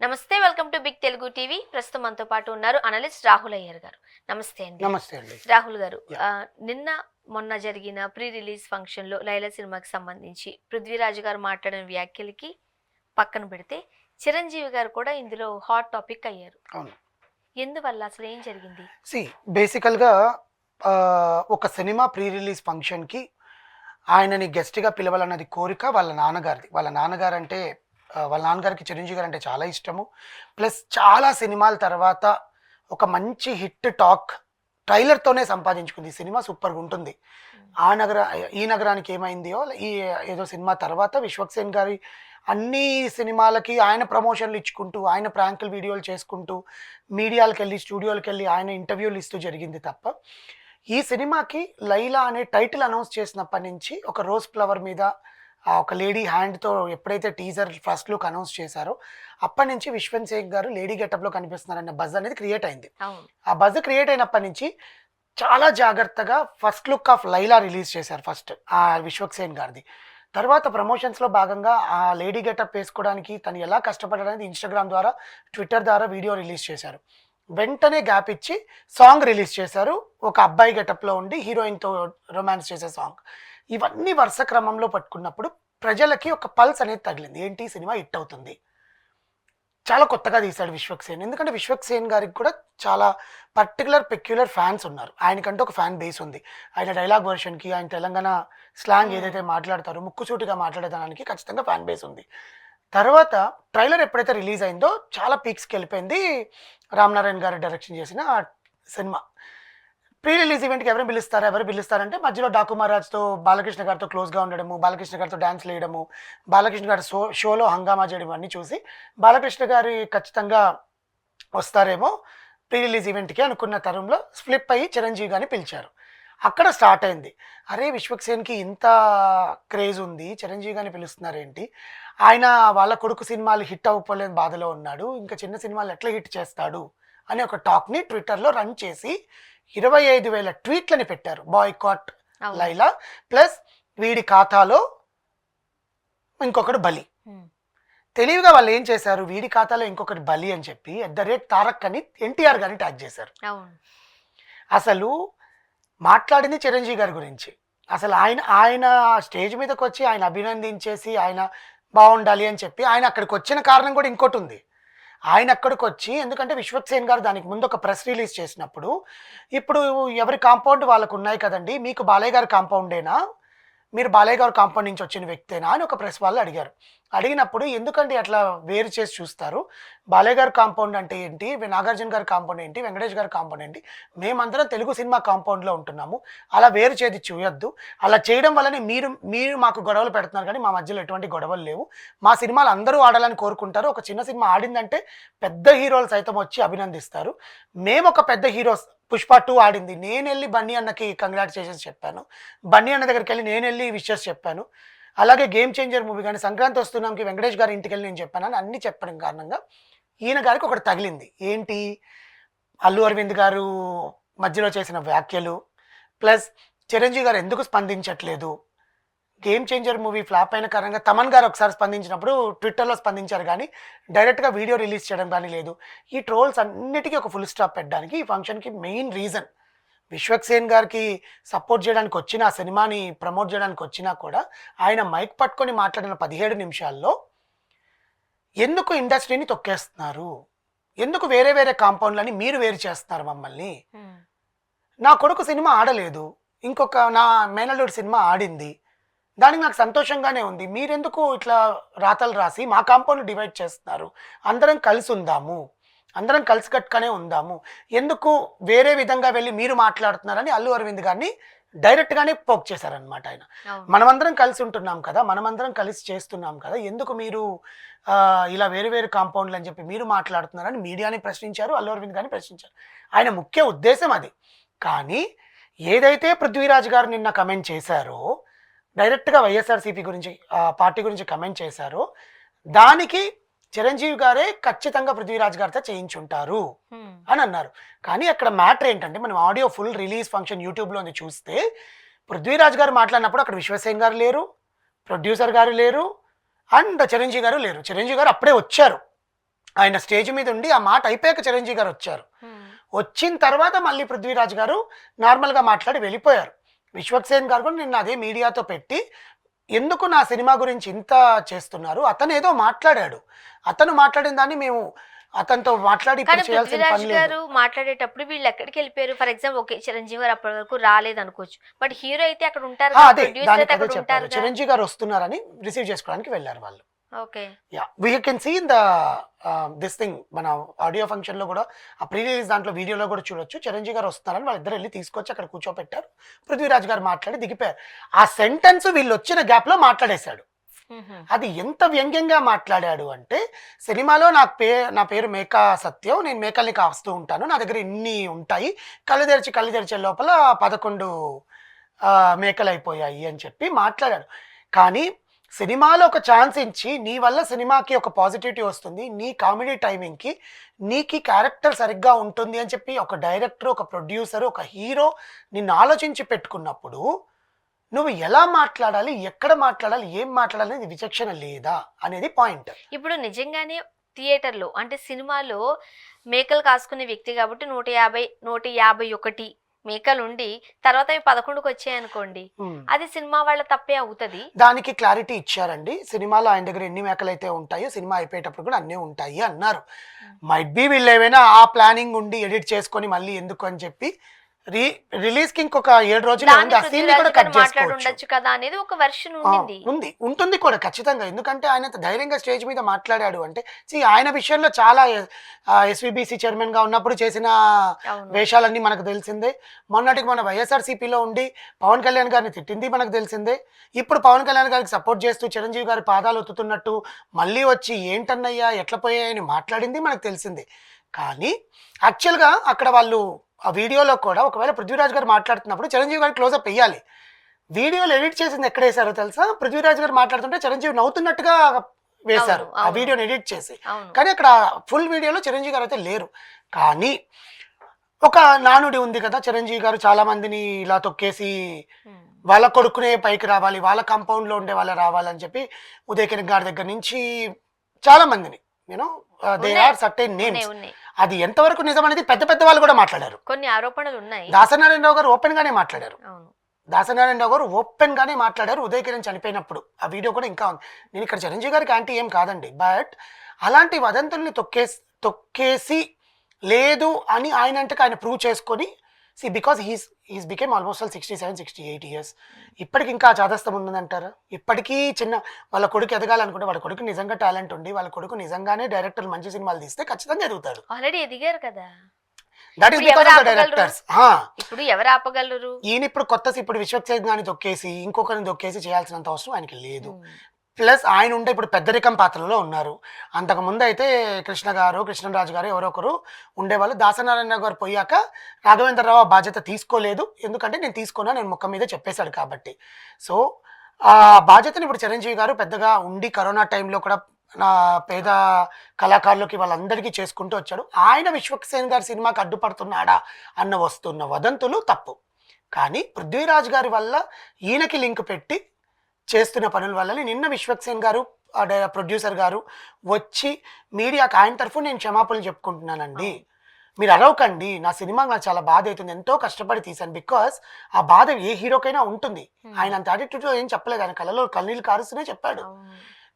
నమస్తే, welcome to Big Telugu TV. ప్రస్తుతం మనతో పాటు ఉన్నారు అనలిస్ట్ రాహుల్ అయ్యర్ గారు. నమస్తే అండి. నమస్తే అండి. రాహుల్ గారు, యాహ్! నిన్న మొన్న జరిగిన ప్రీ రిలీజ్ ఫంక్షన్లో లైలా సినిమాకి సంబంధించి పృథ్వీరాజ్ గారు మాట్లాడిన వ్యాఖ్యలకి పక్కన పెడితే చిరంజీవి గారు కూడా ఇందులో హాట్ టాపిక్ అయ్యారు. అవును. ఎందువల్ల, అసలు ఏం జరిగింది? బేసికల్‌గా ఒక సినిమా ప్రీ రిలీజ్ ఫంక్షన్‌కి ఆయనని గెస్ట్‌గా పిలవాలన్నది కోరిక వాళ్ళ నాన్నగారిది. వాళ్ళ నాన్నగారికి చిరంజీవి గారంటే చాలా ఇష్టము. ప్లస్ చాలా సినిమాల తర్వాత ఒక మంచి హిట్ టాక్ ట్రైలర్‌తోనే సంపాదించుకుంది. ఈ సినిమా సూపర్‌గుంటుంది. ఈ నగరానికి ఏమైందో ఏదో సినిమా తర్వాత విశ్వక్సేన్ గారి అన్ని సినిమాలకి ఆయన ప్రమోషన్లు ఇచ్చుకుంటూ, ఆయన ప్రాంకులు వీడియోలు చేసుకుంటూ, మీడియాలకెళ్ళి, స్టూడియోలకెళ్ళి ఆయన ఇంటర్వ్యూలు ఇస్తూ జరిగింది తప్ప, ఈ సినిమాకి 'లైలా' అనే టైటిల్ అనౌన్స్ చేసినప్పటి నుంచి ఒక రోజ్ ఫ్లవర్ మీద ఒక లేడీ హ్యాండ్‌తో ఎప్పుడైతే టీజర్ ఫస్ట్ లుక్ అనౌన్స్ చేశారో, అప్పటి నుంచి విశ్వక్సేన్ గారు లేడీ గెటప్‌లో కనిపిస్తున్నారన్న బజ్ అనేది క్రియేట్ అయింది. అవును. ఆ బజ్ క్రియేట్ అయినప్పటి నుంచి చాలా జాగ్రత్తగా first look of 'Laila' release చేశారు ఫస్ట్ విశ్వక్సేన్ గారిది. తర్వాత ప్రమోషన్స్‌లో భాగంగా ఆ లేడీ గెటప్ వేసుకోవడానికి తను ఎలా కష్టపడ్డాడనేది ఇన్‌స్టాగ్రామ్ ద్వారా, ట్విట్టర్ ద్వారా వీడియో రిలీజ్ చేశారు. వెంటనే గ్యాప్ ఇచ్చి సాంగ్ రిలీజ్ చేశారు. ఒక అబ్బాయి గెటప్‌లో ఉండి హీరోయిన్‌తో రొమాన్స్ చేసే సాంగ్. ఇవన్నీ వరుస క్రమంలో పట్టుకున్నప్పుడు ప్రజలకి ఒక పల్స్ అనేది తగిలింది. ఏంటి, సినిమా హిట్ అవుతుంది. చాలా కొత్తగా తీశాడు విశ్వక్సేన్. ఎందుకంటే విశ్వక్సేన్ గారికి కూడా చాలా పెక్యులర్ ఫ్యాన్స్ ఉన్నారు. ఆయనకంటూ ఒక ఫ్యాన్ బేస్ ఉంది. ఆయన డైలాగ్ వర్షన్‌కి, ఆయన తెలంగాణ స్లాంగ్ ఏదైతే మాట్లాడతారో ముక్కుసూటిగా మాట్లాడేదానికి ఖచ్చితంగా ఫ్యాన్ బేస్ ఉంది. తర్వాత ట్రైలర్ ఎప్పుడైతే రిలీజ్ అయిందో చాలా పీక్స్‌కి వెళ్ళిపోయింది. రామ్ నారాయణ గారు డైరెక్షన్ చేసిన సినిమా. ప్రీ రిలీజ్ ఈవెంట్‌కి ఎవరు పిలుస్తారంటే మధ్యలో డాకు మహారాజ్‌తో బాలకృష్ణ గారితో క్లోజ్‌గా ఉండడము, బాలకృష్ణ గారితో డాన్స్‌లు వేయడము, బాలకృష్ణ గారి షోలో హంగామా చేయడం అన్నీ చూసి బాలకృష్ణ గారు ఖచ్చితంగా వస్తారేమో ప్రీ రిలీజ్ ఈవెంట్‌కి అనుకున్న తరుణంలో ఫ్లిప్ అయ్యి చిరంజీవి గారిని పిలిచారు. అక్కడ స్టార్ట్ అయింది. అరే, విశ్వక్సేన్‌కి ఇంత క్రేజ్ ఉంది, చిరంజీవి గారిని పిలుస్తున్నారేంటి? ఆయన వాళ్ళ కొడుకు సినిమాలు హిట్ అవ్వకపోలేని బాధలో ఉన్నాడు. ఇంకా చిన్న సినిమాలు ఎట్లా హిట్ చేస్తాడు అనే ఒక టాక్‌ని ట్విట్టర్‌లో రన్ చేసి 25,000 ట్వీట్లని పెట్టారు. బాయ్‌కాట్ లైలా, ప్లస్ వీడి ఖాతాలో ఇంకొకడు బలి. తెలివిగా వాళ్ళు ఏం చేశారు, వీడి ఖాతాలో ఇంకొకటి బలి అని చెప్పి @తారక్ అని ఎన్టీఆర్ గారిని ట్యాగ్ చేశారు. అసలు మాట్లాడింది చిరంజీవి గారి గురించి. అసలు ఆయన స్టేజ్ మీదకి వచ్చి ఆయన అభినందించేసి ఆయన బాగుండాలి అని చెప్పి ఆయన అక్కడికి వచ్చిన కారణం కూడా ఇంకోటి ఉంది. ఆయన అక్కడికి వచ్చి, ఎందుకంటే విశ్వక్సేన్ గారు దానికి ముందు ఒక ప్రెస్ రిలీజ్ చేసినప్పుడు, ఇప్పుడు ఎవరి కాంపౌండ్ వాళ్ళకు ఉన్నాయి కదండి, మీకు బాలయ్య గారి కాంపౌండేనా, మీరు బాలయ్య గారి కాంపౌండ్ నుంచి వచ్చిన వ్యక్తేనా అని ఒక ప్రెస్ వాళ్ళు అడిగారు. అడిగినప్పుడు ఎందుకండి అట్లా వేరు చేసి చూస్తారు, బాలయ్య గారి కాంపౌండ్ అంటే ఏంటి, నాగార్జున గారి కాంపౌండ్ ఏంటి, వెంకటేష్ గారి కాంపౌండ్ ఏంటి, మేమందరం తెలుగు సినిమా కాంపౌండ్లో ఉంటున్నాము, అలా వేరు చేసి చూయొద్దు. అలా చేయడం వల్లనే మీరు మాకు గొడవలు పెడుతున్నారు, కానీ మా మధ్యలో ఎటువంటి గొడవలు లేవు. మా సినిమాలు అందరూ ఆడాలని కోరుకుంటారు. ఒక చిన్న సినిమా ఆడిందంటే పెద్ద హీరోలు సైతం వచ్చి అభినందిస్తారు. మేము ఒక పెద్ద హీరోస్ పుష్ప 2 ఆడింది, నేను వెళ్ళి బన్నీ అన్నకి కంగ్రాట్స్ చేసేసి చెప్పాను. బన్నీ అన్న దగ్గరికి వెళ్ళి నేను వెళ్ళి విషెస్ చెప్పాను. అలాగే గేమ్ చేంజర్ మూవీ కానీ సంక్రాంతి వస్తున్నాంకి వెంకటేష్ గారి ఇంటికి వెళ్ళి నేను చెప్పాను అని అన్ని చెప్పడం కారణంగా ఈయన గారికి ఒకటి తగిలింది. ఏంటి, అల్లు అరవింద్ గారు మధ్యలో చేసిన వ్యాఖ్యలు, ప్లస్ చిరంజీవి గారు ఎందుకు స్పందించట్లేదు. గేమ్ చేంజర్ మూవీ ఫ్లాప్ అయిన కారణంగా తమన్ గారు ఒకసారి స్పందించినప్పుడు ట్విట్టర్లో స్పందించారు, కానీ డైరెక్ట్గా వీడియో రిలీజ్ చేయడం కానీ లేదు. ఈ ట్రోల్స్ అన్నిటికీ ఒక ఫుల్ స్టాప్ పెట్టడానికి ఈ ఫంక్షన్కి మెయిన్ రీజన్, విశ్వక్సేన్ గారికి సపోర్ట్ చేయడానికి వచ్చిన, ఆ సినిమాని ప్రమోట్ చేయడానికి వచ్చినా కూడా ఆయన మైక్ పట్టుకొని మాట్లాడిన 17 నిమిషాల్లో ఎందుకు ఇండస్ట్రీని తొక్కేస్తున్నారు, ఎందుకు వేరే వేరే కాంపౌండ్లని మీరు వేరు చేస్తున్నారు మమ్మల్ని, నా కొడుకు సినిమా ఆడలేదు, నా మేనల్లుడి సినిమా ఆడింది, దానికి నాకు సంతోషంగానే ఉంది, మీరెందుకు ఇట్లా రాతలు రాసి మా కాంపౌండ్ డివైడ్ చేస్తున్నారు, అందరం కలిసి ఉందాము, అందరం కలిసికట్టుగానే ఉందాము, ఎందుకు వేరే విధంగా వెళ్ళి మీరు మాట్లాడుతున్నారని అల్లు అరవింద్ గారిని డైరెక్ట్గానే పోక్ చేశారనమాట. ఆయన మనమందరం కలిసి ఉంటున్నాం కదా, మనమందరం కలిసి చేస్తున్నాం కదా, ఎందుకు మీరు ఇలా వేరు వేరు కాంపౌండ్లు అని చెప్పి మీరు మాట్లాడుతున్నారని మీడియాని ప్రశ్నించారు, అల్లు అరవింద్ గారిని ప్రశ్నించారు. ఆయన ముఖ్య ఉద్దేశం అది. కానీ ఏదైతే పృథ్వీరాజ్ గారు నిన్న కమెంట్ చేశారో, డైరెక్ట్గా వైఎస్ఆర్సీపీ గురించి, పార్టీ గురించి కమెంట్ చేశారో, దానికి చిరంజీవి గారే ఖచ్చితంగా పృథ్వీరాజ్ గారితో చేయించుంటారు అని అన్నారు. కానీ అక్కడ మ్యాటర్ ఏంటంటే, మనం ఆడియో ఫుల్ రిలీజ్ ఫంక్షన్ యూట్యూబ్లో చూస్తే పృథ్వీరాజ్ గారు మాట్లాడినప్పుడు అక్కడ విశ్వక్సేన్ గారు లేరు, ప్రొడ్యూసర్ గారు లేరు, అండ్ చిరంజీవి గారు లేరు. చిరంజీవి గారు అప్పుడే వచ్చారు. ఆయన స్టేజ్ మీద ఉండి ఆ మాట అయిపోయాక చిరంజీవి గారు వచ్చారు. వచ్చిన తర్వాత మళ్ళీ పృథ్వీరాజ్ గారు నార్మల్గా మాట్లాడి వెళ్ళిపోయారు. విశ్వక్సేన్ గారు కూడా నిన్న అదే మీడియాతో పెట్టి ఎందుకు నా సినిమా గురించి ఇంత చేస్తున్నారు, అతను ఏదో మాట్లాడాడు, అతను మాట్లాడిన దాన్ని మేము అతనితో మాట్లాడి కానీ ఇప్పుడు చేయాల్సిన పృథ్వీరాజ్ పని లేదు. గారు మాట్లాడేటప్పుడు వీళ్ళు ఎక్కడికి వెళ్ళిపోయారు? ఫర్ ఎగ్జాంపుల్ ఓకే చిరంజీవి గారు అప్పటి వరకు రాలేదు అనుకోవచ్చు, బట్ హీరో అయితే అక్కడ ఉంటారు, అదే ప్రొడ్యూసర్ దానికి అయితే అదే అక్కడ చెప్పారు, ఉంటారు. చిరంజీవి గారు వస్తున్నారని రిసీవ్ చేసుకోవడానికి వెళ్ళారు వాళ్ళు. Okay. Ya we can see in the this thing, మన ఆడియో ఫంక్షన్ లో కూడా ఆ ప్రీ రిలీజ్ దాంట్లో వీడియోలో కూడా చూడొచ్చు. చిరంజీవి గారు వస్తున్నారని వాళ్ళిద్దరు వెళ్ళి తీసుకొచ్చి అక్కడ కూర్చోపెట్టారు. పృథ్వీరాజ్ గారు మాట్లాడి దిగిపోయారు. ఆ సెంటెన్స్ వీళ్ళు వచ్చిన గ్యాప్ లో మాట్లాడేశాడు. అది ఎంత వ్యంగ్యంగా మాట్లాడాడు అంటే, సినిమాలో నా పేరు మేకా సత్యం, నేను మేకల్ని కాస్తూ ఉంటాను, నా దగ్గర ఇన్ని ఉంటాయి, కళ్ళు తెరిచే లోపల 11 మేకలు అయిపోయాయి అని చెప్పి మాట్లాడాడు. కానీ సినిమాలో ఒక ఛాన్స్ ఇచ్చి నీ వల్ల సినిమాకి ఒక పాజిటివిటీ వస్తుంది, నీ కామెడీ టైమింగ్కి నీకు క్యారెక్టర్ సరిగ్గా ఉంటుంది అని చెప్పి ఒక డైరెక్టర్, ఒక ప్రొడ్యూసర్, ఒక హీరో నిన్ను ఆలోచించి పెట్టుకున్నప్పుడు నువ్వు ఎలా మాట్లాడాలి, ఎక్కడ మాట్లాడాలి, ఏం మాట్లాడాలి అనేది విచక్షణ లేదా అనేది పాయింట్. ఇప్పుడు నిజంగానే థియేటర్లో అంటే సినిమాలో మేకలు కాసుకునే వ్యక్తి కాబట్టి 151 మేకలు ఉండి తర్వాత అవి 11కి వచ్చాయి అనుకోండి, అది సినిమా వాళ్ళ తప్పే అవుతుంది. దానికి క్లారిటీ ఇచ్చారండి. సినిమాలో ఆయన దగ్గర ఎన్ని మేకలు అయితే ఉంటాయో సినిమా అయిపోయేటప్పుడు కూడా అన్నీ ఉంటాయి అన్నారు. మైట్ బి వీళ్ళు ఏమైనా ఆ ప్లానింగ్ ఉండి ఎడిట్ చేసుకొని మళ్ళీ ఎందుకు అని చెప్పి రిలీజ్ కి ఇంకొక 7 రోజులు ఉంది, ఆ సీన్ కూడా కట్ మాట్లాడుండొచ్చు కదా అనేది ఒక వెర్షన్ ఉంటుంది కూడా ఖచ్చితంగా. ఎందుకంటే ఆయన ధైర్యంగా స్టేజ్ మీద మాట్లాడాడు అంటే, ఆయన విషయంలో చాలా ఎస్విబిసి చైర్మన్ గా ఉన్నప్పుడు చేసిన వేషాలన్నీ మనకు తెలిసిందే. మొన్నటికి మన వైఎస్ఆర్సీపీలో ఉండి పవన్ కళ్యాణ్ గారిని తిట్టింది మనకు తెలిసిందే. ఇప్పుడు పవన్ కళ్యాణ్ గారికి సపోర్ట్ చేస్తూ చిరంజీవి గారి పాదాలు ఒత్తుతున్నట్టు మళ్ళీ వచ్చి ఏంటన్నయ్యా ఎట్లా పోయాయని మాట్లాడింది మనకు తెలిసిందే. కానీ యాక్చువల్గా అక్కడ వాళ్ళు ఆ వీడియోలో కూడా ఒకవేళ పృథ్వీరాజ్ గారు మాట్లాడుతున్నప్పుడు చిరంజీవి గారు క్లోజప్ వేయాలి. వీడియోలో ఎడిట్ చేసింది ఎక్కడ వేశారో తెలుసా? పృథ్వీరాజ్ గారు మాట్లాడుతుంటే చిరంజీవి నవ్వుతున్నట్టుగా వేశారు ఆ వీడియోని ఎడిట్ చేసి. కానీ అక్కడ ఫుల్ వీడియోలో చిరంజీవి గారు అయితే లేరు. కానీ ఒక నానుడి ఉంది కదా, చిరంజీవి గారు చాలా మందిని ఇలా తొక్కేసి వాళ్ళ కొడుకునే పైకి రావాలి, వాళ్ళ కాంపౌండ్లో ఉండే వాళ్ళే రావాలని చెప్పి ఉదయకిరణ్ గారి దగ్గర నుంచి చాలా మందిని దే ఆర్ సర్టెన్ నేమ్స్. అది ఎంతవరకు నిజం అనేది పెద్ద వాళ్ళు కూడా మాట్లాడారు. కొన్ని ఆరోపణలు ఉన్నాయి. దాసనారాయణరావు గారు ఓపెన్ గానే మాట్లాడారు. దాసనారాయణరావు గారు ఓపెన్ గానే మాట్లాడారు ఉదయ్ కిరణ్ చనిపోయినప్పుడు. ఆ వీడియో కూడా ఇంకా ఉంది. నేను ఇక్కడ చిరంజీవి గారికి యాంటీ ఏం కాదండి, బట్ అలాంటి వదంతుల్ని తొక్కేసి లేదు అని ఆయన అంటే ఆయన ప్రూవ్ చేసుకొని because he's became almost 67-68 years. ఇప్పటికి ఇంకా చాదస్తం ఉందంటారా? ఇప్పటికీ చిన్న వాళ్ళ కొడుకు ఎదగాలనుకుంటే, వాళ్ళ కొడుకు నిజంగా టాలెంట్ ఉండి వాళ్ళ కొడుకు నిజంగానే డైరెక్టర్ మంచి సినిమాలు తీస్తే ఖచ్చితంగా ఎదుగుతాడు. ఆల్రెడీ ఎదిగారు కదా. That is because of the directors. ఇప్పుడు ఎవరు ఆపగలరు? ఈయన ఇప్పుడు విశ్వక్సేన్ గాని తొక్కేసి ఇంకొకరిని తొక్కేసి చేయాల్సినంత అవసరం ఆయనకి లేదు. ప్లస్ ఆయన ఉంటే ఇప్పుడు పెద్దరికం పాత్రలో ఉన్నారు. అంతకుముందు అయితే కృష్ణరాజు గారు ఎవరొకరు ఉండేవాళ్ళు. దాసనారాయణ గారు పోయాక రాఘవేంద్రరావు బాధ్యత తీసుకోలేదు. ఎందుకంటే నేను తీసుకున్నా, నేను ముఖం మీద చెప్పేశాడు కాబట్టి. సో ఆ బాధ్యతను ఇప్పుడు చిరంజీవి గారు పెద్దగా ఉండి కరోనా టైంలో కూడా నా పేద కళాకారులకి వాళ్ళందరికీ చేసుకుంటూ వచ్చాడు. ఆయన విశ్వక్సేన్ గారి సినిమాకి అడ్డుపడుతున్నాడా అన్న వస్తున్న వదంతులు తప్పు. కానీ పృథ్వీరాజ్ గారి వల్ల ఈయనకి లింక్ పెట్టి చేస్తున్న పనుల వల్లనే నిన్న విశ్వక్సేన్ గారు ప్రొడ్యూసర్ గారు వచ్చి మీడియాకి ఆయన తరఫు నేను క్షమాపణలు చెప్పుకుంటున్నానండి, మీరు అరవకండి, నా సినిమా నాకు చాలా బాధ అవుతుంది, ఎంతో కష్టపడి తీశాను. బికాస్ ఆ బాధ ఏ హీరోకైనా ఉంటుంది. ఆయన అంత యాటిట్యూడ్లో ఏం చెప్పలేదు, ఆయన కళ్ళలో కన్నీళ్ళు కారుస్తూనే చెప్పాడు.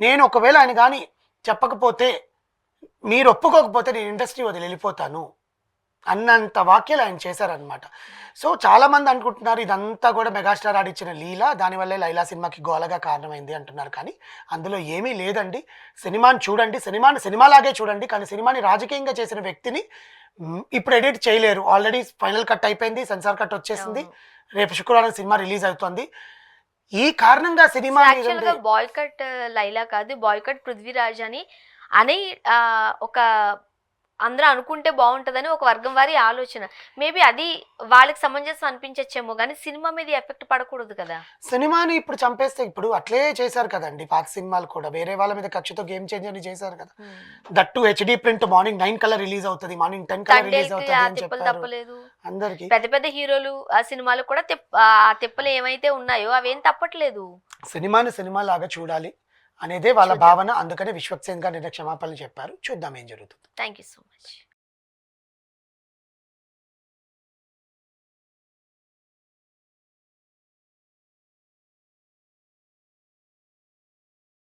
నేను ఒకవేళ ఆయన కానీ చెప్పకపోతే, మీరు ఒప్పుకోకపోతే నేను ఇండస్ట్రీ వదిలి వెళ్ళిపోతాను అన్నంత వాక్యాలు ఆయన చేశారనమాట. సో చాలా మంది అనుకుంటున్నారు ఇదంతా కూడా మెగాస్టార్ ఆడిచ్చిన లీల, దానివల్లే లైలా సినిమాకి గోలగా కారణమైంది అంటున్నారు. కానీ అందులో ఏమీ లేదండి. సినిమాని చూడండి, సినిమాలాగే చూడండి. కానీ సినిమాని రాజకీయంగా చేసిన వ్యక్తిని ఇప్పుడు ఎడిట్ చేయలేరు. ఆల్రెడీ ఫైనల్ కట్ అయిపోయింది, సెన్సార్ కట్ వచ్చేసింది, రేపు శుక్రవారం సినిమా రిలీజ్ అవుతుంది. ఈ కారణంగా సినిమా బాయ్కట్ లైలా కాదు, బాయ్కట్ పృథ్వీరాజ్ అని ఒక అందరూ అనుకుంటే బాగుంటుందని ఒక వర్గం వారి ఆలోచన. మేబీ అది వాళ్ళకి సమంజసం అనిపించచ్చేమో, కానీ సినిమా మీద ఎఫెక్ట్ పడకూడదు కదా. సినిమాని ఇప్పుడు చంపేస్తే, ఇప్పుడు అట్లే చేశారు కదండి పాత సినిమాలు కూడా, వేరే వాళ్ళ మీద ఖర్చుతో గేమ్ చేంజ్ అని చేశారు కదా. దట్టు హెచ్డి ప్రింట్ మార్నింగ్ 9 కల్లా రిలీజ్ అవుతుంది, మార్నింగ్ 10 కల్లా రిలీజ్ అవుతుంది తప్పలేదు. అందరికి పెద్ద హీరోలు ఆ సినిమాలు కూడా తిప్పలు ఏమైతే ఉన్నాయో అవేం తప్పట్లేదు. సినిమాని సినిమా లాగా చూడాలి. అనేదే వాళ్ళ చూద్దాం. భావన. అందుకనే విశ్వక్ సేన్ గారు నిన్న క్షమాపణలు చెప్పారు. చూద్దాం ఏం జరుగుతుంది. Thank you so much.